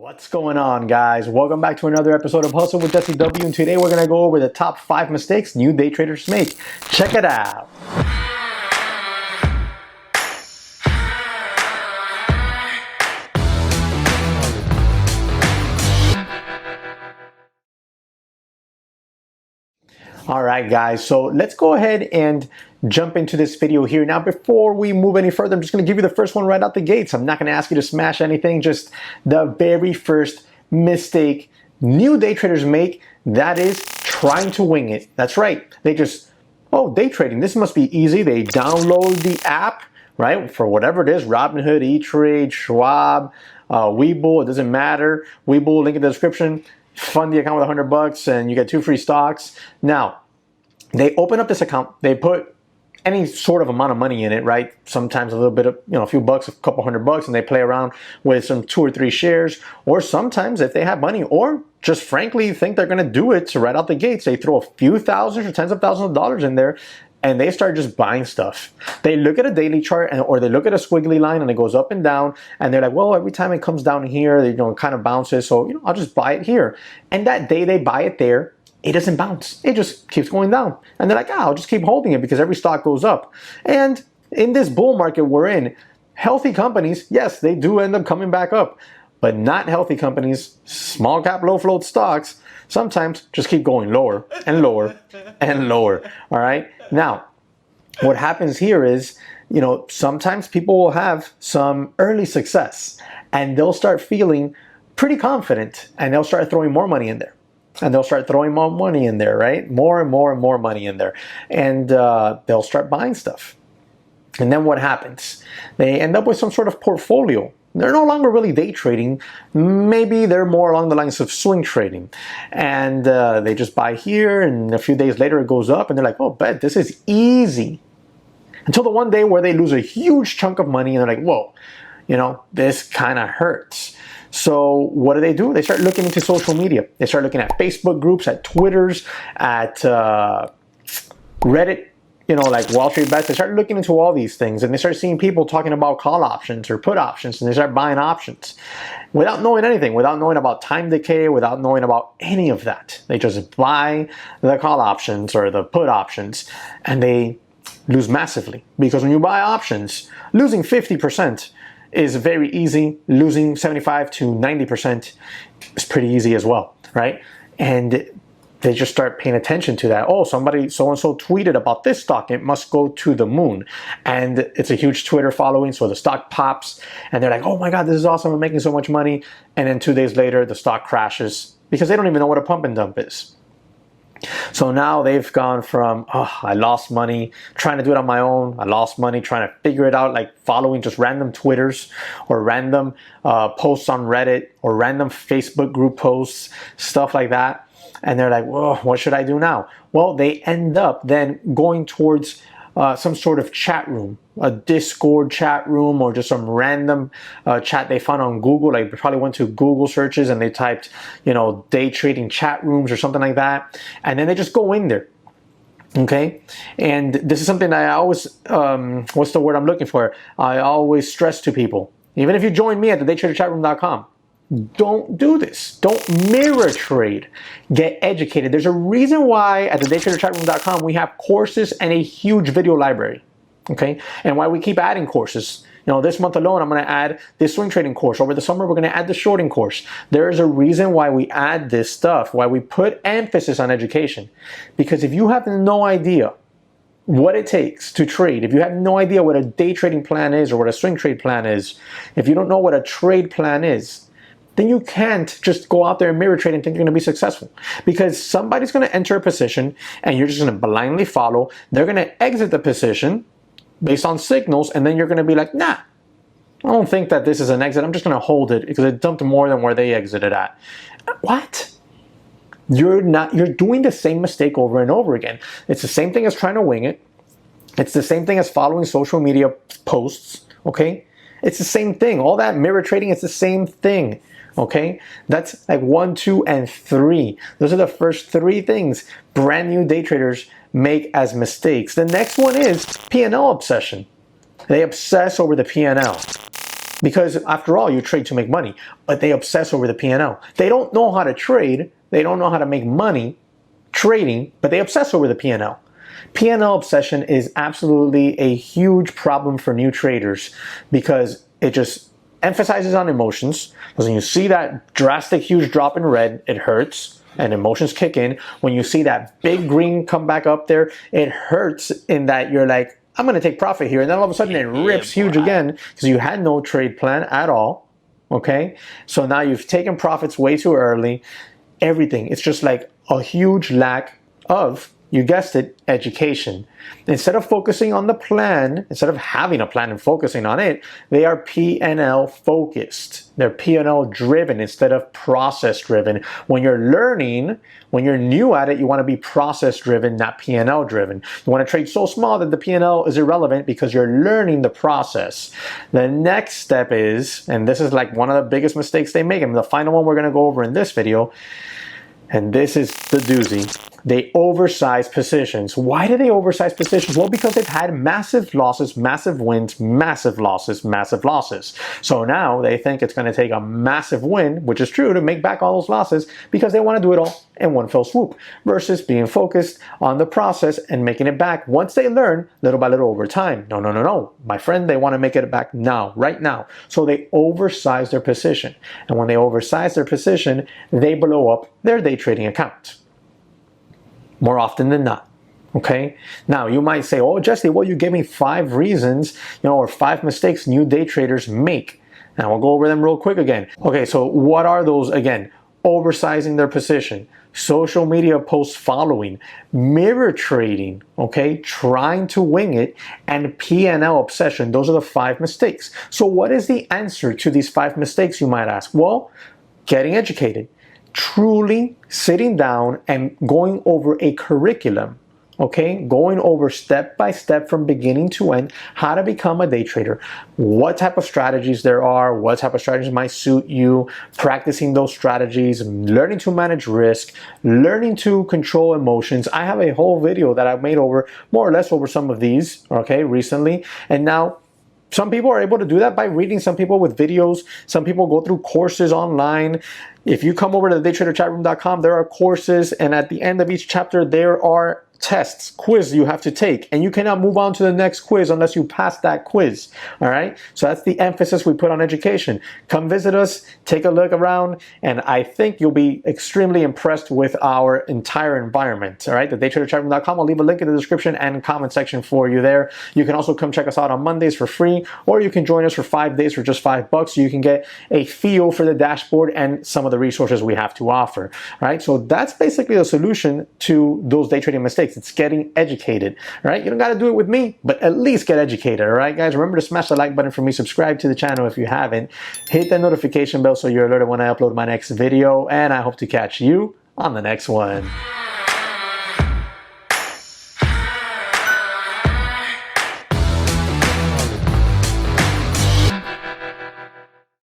What's going on, guys? Welcome back to another episode of Hustle with JesseW, and today we're going to go over the top 5 mistakes new day traders make. Check it out. All right, guys, so let's go ahead and jump into this video here. Now, before we move any further, I'm just going to give you the first one right out the gates. I'm not going to ask you to smash anything, just the very first mistake new day traders make, that is trying to wing it. That's right. They just, oh, day trading, this must be easy. They download the app, right, for whatever it is, Robinhood, E-Trade, Schwab, Webull, it doesn't matter. Webull, link in the description. Fund the account with $100 and you get 2 free stocks. Now, they open up this account, they put any sort of amount of money in it, right? Sometimes a little bit of, a few bucks, a couple $100, and they play around with some 2 or 3 shares. Or sometimes if they have money, or just frankly think they're gonna do it, so right out the gates, they throw a few thousands or tens of thousands of dollars in there and they start just buying stuff. They look at a daily chart or they look at a squiggly line and it goes up and down, and they're like, well, every time it comes down here, it kind of bounces, so I'll just buy it here. And that day they buy it there, it doesn't bounce. It just keeps going down. And they're like, I'll just keep holding it because every stock goes up. And in this bull market we're in, healthy companies, yes, they do end up coming back up. But not healthy companies, small cap, low float stocks, sometimes just keep going lower and lower and lower. All right. Now, what happens here is, sometimes people will have some early success and they'll start feeling pretty confident and they'll start throwing more money in there. And they'll start throwing more money in there, right? More and more and more money in there. And they'll start buying stuff. And then what happens? They end up with some sort of portfolio. They're no longer really day trading. Maybe they're more along the lines of swing trading. And they just buy here, and a few days later it goes up, and they're like, oh, bet this is easy. Until the one day where they lose a huge chunk of money, and they're like, whoa, this kind of hurts. So what do? They start looking into social media. They start looking at Facebook groups, at Twitters, at Reddit, like Wall Street Bets. They start looking into all these things, and they start seeing people talking about call options or put options, and they start buying options without knowing anything, without knowing about time decay, without knowing about any of that. They just buy the call options or the put options, and they lose massively. Because when you buy options, losing 50% is very easy. Losing 75 to 90% is pretty easy as well, right? And they just start paying attention to that. Oh, somebody so-and-so tweeted about this stock, it must go to the moon. And it's a huge Twitter following, so the stock pops and they're like, oh my God, this is awesome, I'm making so much money. And then 2 days later, the stock crashes because they don't even know what a pump and dump is. So now they've gone from, oh, I lost money trying to do it on my own. I lost money trying to figure it out, like following just random Twitters or random posts on Reddit or random Facebook group posts, stuff like that. And they're like, whoa, what should I do now? Well, they end up then going towards some sort of chat room, a Discord chat room, or just some random chat they found on Google. Like they probably went to Google searches and they typed, day trading chat rooms or something like that. And then they just go in there. Okay. And this is something that I always, what's the word I'm looking for? I always stress to people, even if you join me at the daytraderchatroom.com. Don't do this. Don't mirror trade. Get educated. There's a reason why at the daytraderchatroom.com we have courses and a huge video library. Okay? And why we keep adding courses. This month alone I'm going to add this swing trading course. Over the summer we're going to add the shorting course. There is a reason why we add this stuff, why we put emphasis on education. Because if you have no idea what it takes to trade, if you have no idea what a day trading plan is or what a swing trade plan is, if you don't know what a trade plan is, then you can't just go out there and mirror trade and think you're going to be successful. Because somebody's going to enter a position and you're just going to blindly follow. They're going to exit the position based on signals, and then you're going to be like, nah, I don't think that this is an exit. I'm just going to hold it because it dumped more than where they exited at. What? You're doing the same mistake over and over again. It's the same thing as trying to wing it. It's the same thing as following social media posts, okay? It's the same thing. All that mirror trading, it's the same thing. Okay, that's like 1, 2, and 3. Those are the first 3 things brand new day traders make as mistakes. The next one is P&L obsession. They obsess over the P&L. Because after all, you trade to make money, but they obsess over the P&L. They don't know how to trade. They don't know how to make money trading, but they obsess over the P&L. P&L obsession is absolutely a huge problem for new traders because it just emphasizes on emotions. Because when you see that drastic, huge drop in red, it hurts and emotions kick in. When you see that big green come back up there, it hurts in that you're like, I'm going to take profit here. And then all of a sudden it rips huge again because you had no trade plan at all. Okay. So now you've taken profits way too early. Everything. It's just like a huge lack of, you guessed it, education. Instead of focusing on the plan, instead of having a plan and focusing on it, they are P&L focused. They're P&L driven instead of process driven. When you're learning, when you're new at it, you want to be process driven, not P&L driven. You want to trade so small that the P&L is irrelevant because you're learning the process. The next step is, and this is like one of the biggest mistakes they make, and the final one we're going to go over in this video, and this is the doozy. They oversize positions. Why do they oversize positions? Well, because they've had massive losses, massive wins, massive losses, massive losses. So now they think it's going to take a massive win, which is true, to make back all those losses because they want to do it all in one fell swoop versus being focused on the process and making it back once they learn little by little over time. No, no, no, no. My friend, they want to make it back now, right now. So they oversize their position. And when they oversize their position, they blow up their day trading account. More often than not. Okay. Now you might say, oh, Jesse, well, you gave me 5 reasons, or 5 mistakes new day traders make. And we'll go over them real quick again. Okay. So what are those again? Oversizing their position, social media post following, mirror trading, okay, trying to wing it, and P&L obsession. Those are the 5 mistakes. So what is the answer to these 5 mistakes, you might ask? Well, getting educated. Truly sitting down and going over a curriculum, okay? Going over step by step from beginning to end, how to become a day trader, what type of strategies there are, what type of strategies might suit you, practicing those strategies, learning to manage risk, learning to control emotions. I have a whole video that I've made over, more or less over some of these, okay, recently. And now, some people are able to do that by reading, some people with videos, some people go through courses online. If you come over to daytraderchatroom.com, there are courses, and at the end of each chapter, there are tests, quiz you have to take, and you cannot move on to the next quiz unless you pass that quiz. All right, so that's the emphasis we put on education. Come visit us, take a look around, and I think you'll be extremely impressed with our entire environment. All right, the daytraderchatroom.com. I'll leave a link in the description and comment section for you there. You can also come check us out on Mondays for free, or you can join us for 5 days for just $5 so you can get a feel for the dashboard and some of the resources we have to offer. All right, so that's basically the solution to those day trading mistakes. It's getting educated. All right, you don't got to do it with me, but at least get educated. All right, guys, remember to smash the like button for me. Subscribe to the channel if you haven't. Hit that notification bell so you're alerted when I upload my next video, and I hope to catch you on the next one.